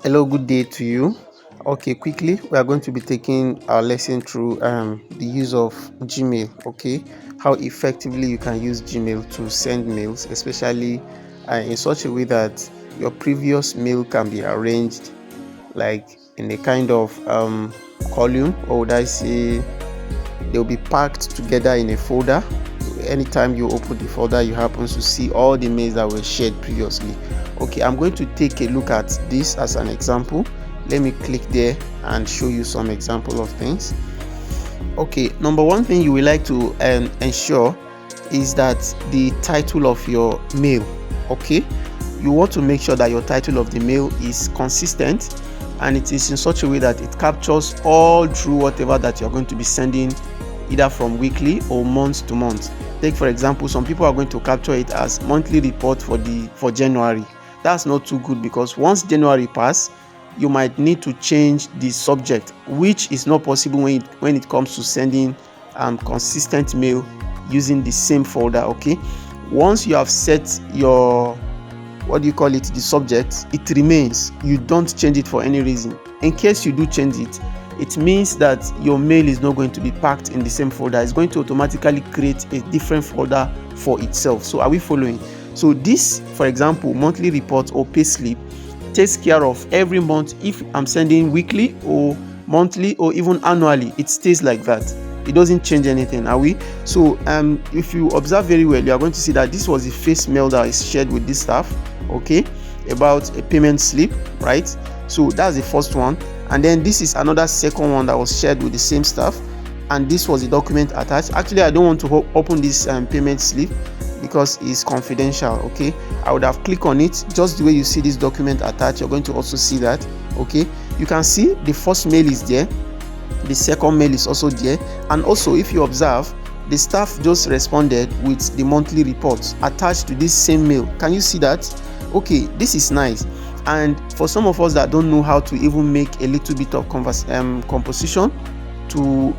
Hello, good day to you. Okay, quickly, we are going to be taking our lesson through the use of Gmail. Okay, how effectively you can use Gmail to send mails, especially in such a way that your previous mail can be arranged like in a kind of column, or would I say they'll be packed together in a folder. Anytime you open the folder, you happen to see all the mails that were shared previously. Okay, I'm going to take a look at this as an example. Let me click there and show you some example of things. Okay, number one thing you will like to ensure is that the title of your mail. Okay, you want to make sure that your title of the mail is consistent and it is in such a way that it captures all through whatever that you're going to be sending, either from weekly or month to month. Take for example, some people are going to capture it as monthly report for January. That's not too good, because once January pass, you might need to change the subject, which is not possible when it comes to sending consistent mail using the same folder. Okay, once you have set your the subject, it remains. You don't change it for any reason. In case you do change it, it means that your mail is not going to be packed in the same folder. It's going to automatically create a different folder for itself. So are we following? So this, for example, monthly report or pay slip takes care of every month. If I'm sending weekly or monthly or even annually, it stays like that. It doesn't change anything. Are we? So if you observe very well, you are going to see that this was the first mail that is shared with this staff, okay, about a payment slip, right? So that's the first one, and then this is another second one that was shared with the same staff, and this was the document attached. Actually, I don't want to open this payment slip because it's confidential. Okay, I would have clicked on it. Just the way you see this document attached, you're going to also see that. Okay, you can see the first mail is there, the second mail is also there, and also if you observe, the staff just responded with the monthly reports attached to this same mail. Can you see that? Okay, this is nice. And for some of us that don't know how to even make a little bit of composition to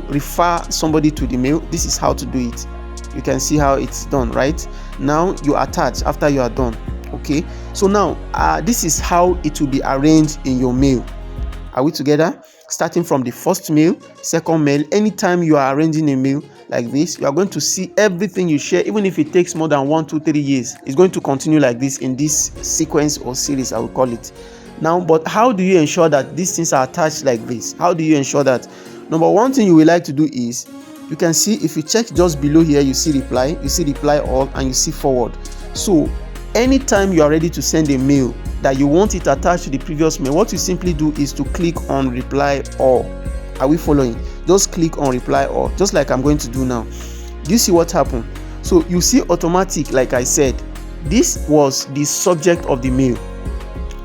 refer somebody to the mail, this is how to do it. You can see how it's done. Right now, you attach after you are done. Okay, so now this is how it will be arranged in your mail. Are we together? Starting from the first mail, second mail, anytime you are arranging a mail like this, you are going to see everything you share. Even if it takes more than 1, 2, 3 years, it's going to continue like this in this sequence or series, I will call it. Now, but how do you ensure that these things are attached like this? How do you ensure that? Number one thing you will like to do is, you can see, if you check just below here, you see reply all, and you see forward. So anytime you are ready to send a mail that you want it attached to the previous mail, what you simply do is to click on reply all. Are we following? Just click on reply all, just like I'm going to do now. Do you see what happened? So you see automatic, like I said, this was the subject of the mail,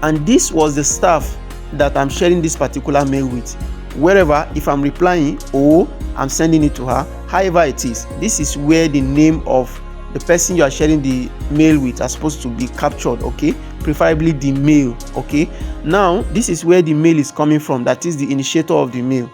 and this was the staff that I'm sharing this particular mail with. Wherever, if I'm replying or I'm sending it to her, however it is, this is where the name of the person you are sharing the mail with are supposed to be captured. Okay, preferably the mail. Okay, now this is where the mail is coming from, that is the initiator of the mail.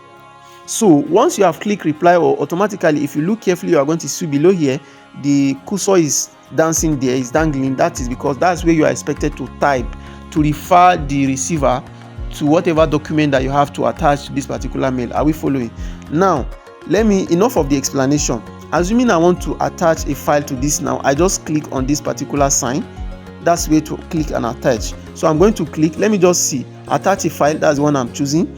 So once you have clicked reply, or automatically, if you look carefully, you are going to see below here the cursor is dancing there, is dangling. That is because that's where you are expected to type to refer the receiver to whatever document that you have to attach to this particular mail. Are we following? Now enough of the explanation. Assuming I want to attach a file to this now, I just click on this particular sign. That's where to click and attach. So I'm going to click, let me just see, attach a file. That's the one I'm choosing.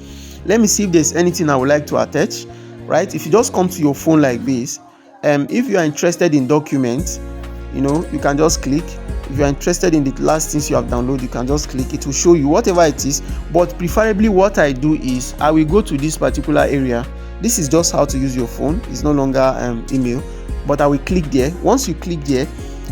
Let me see if there's anything I would like to attach. Right, if you just come to your phone like this, if you are interested in documents, you can just click. If you are interested in the last things you have downloaded, you can just click. It will show you whatever it is, but preferably what I do is I will go to this particular area. This is just how to use your phone. It's no longer email, but I will click there. Once you click there,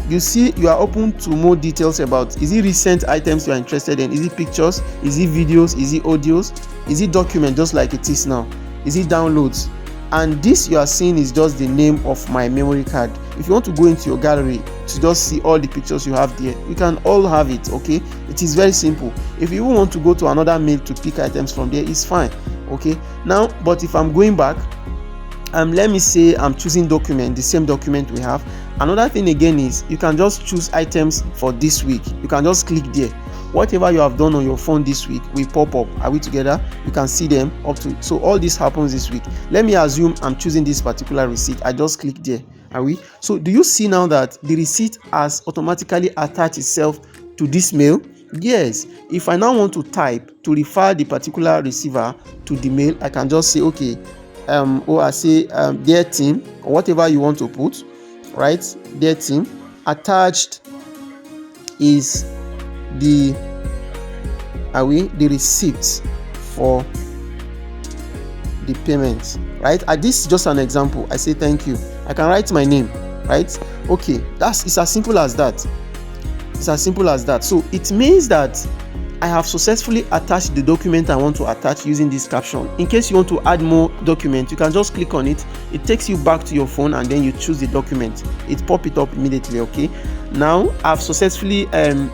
you see you are open to more details about, is it recent items you are interested in, is it pictures, is it videos, is it audios, is it document, just like it is now, is it downloads. And this you are seeing is just the name of my memory card. If you want to go into your gallery to just see all the pictures you have there, you can all have it. Okay, it is very simple. If you want to go to another mail to pick items from there, it's fine. Okay, now, but if I'm going back, let me say I'm choosing document, the same document we have. Another thing again is you can just choose items for this week. You can just click there. whatever you have done on your phone this week will pop up. Are we together? You can see them up to, so all this happens this week. Let me assume I'm choosing this particular receipt. I just click there. Are we? So do you see now that the receipt has automatically attached itself to this mail? Yes. If I now want to type to refer the particular receiver to the mail, I can just say, okay, or I say dear team, or whatever you want to put, right? Dear team, attached is the receipt for the payment, right? This is just an example. I say thank you. I can write my name, right? Okay, it's as simple as that. It's as simple as that. So it means that I have successfully attached the document I want to attach using this caption. In case you want to add more documents, you can just click on it. It takes you back to your phone and then you choose the document. It pop it up immediately. Okay, now I've successfully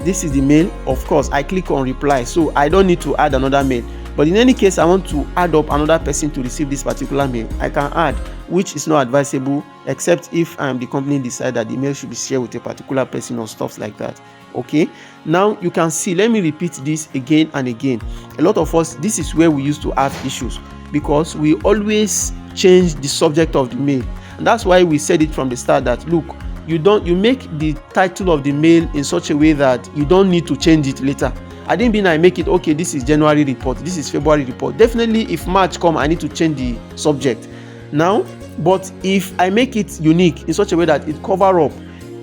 this is the mail. Of course, I click on reply, so I don't need to add another mail. But in any case, I want to add up another person to receive this particular mail, I can add, which is not advisable except if the company decide that the mail should be shared with a particular person or stuff like that. Okay, now you can see, let me repeat this again and again. A lot of us, this is where we used to have issues because we always change the subject of the mail, and that's why we said it from the start that look, you make the title of the mail in such a way that you don't need to change it later. I didn't mean I make it, okay, this is January report, this is February report. Definitely if March come, I need to change the subject now. But if I make it unique in such a way that it cover up,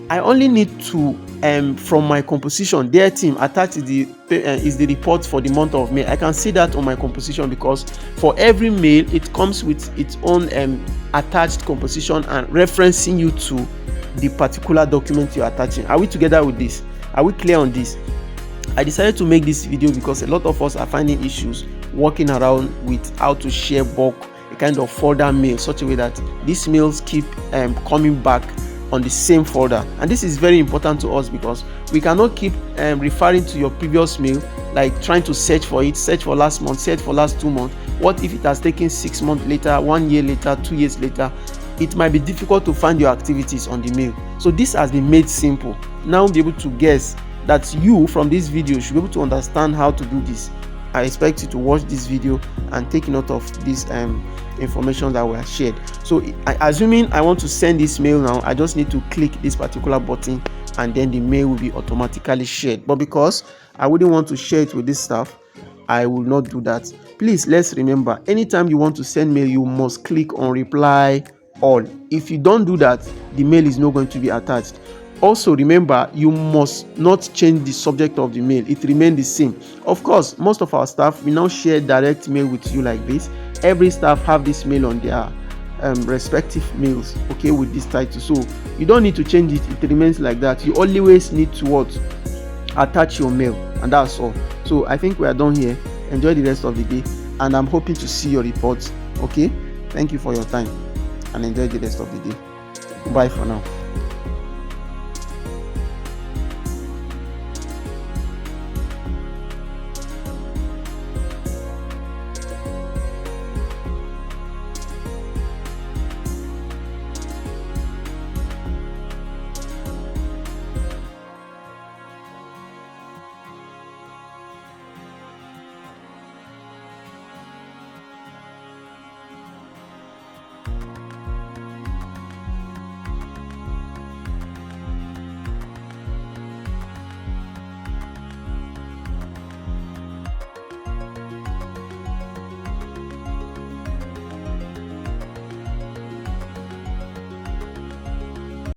I only need to from my composition, dear team, attached is the report for the month of May. I can see that on my composition because for every mail it comes with its own attached composition and referencing you to the particular document you're attaching. Are we together with this? Are we clear on this? I decided to make this video because a lot of us are finding issues working around with how to share bulk, a kind of folder mail, such a way that these mails keep coming back on the same folder. And this is very important to us because we cannot keep referring to your previous mail, like trying to search for it, search for last month, search for last 2 months. What if it has taken 6 months later, 1 year later, 2 years later? It might be difficult to find your activities on the mail. So this has been made simple. Now be able to guess that you from this video should be able to understand how to do this. I expect you to watch this video and take note of this information that were shared. So assuming I want to send this mail now, I just need to click this particular button and then the mail will be automatically shared. But because I wouldn't want to share it with this stuff, I will not do that. Please, let's remember, anytime you want to send mail, you must click on reply all. If you don't do that, the mail is not going to be attached. Also remember, you must not change the subject of the mail. It remains the same. Of course, most of our staff, we now share direct mail with you like this. Every staff have this mail on their respective mails, okay, with this title. So you don't need to change it. It remains like that. You always need to attach your mail, and that's all. So I think we are done here. Enjoy the rest of the day, and I'm hoping to see your reports. Okay, thank you for your time and enjoy the rest of the day. Bye for now.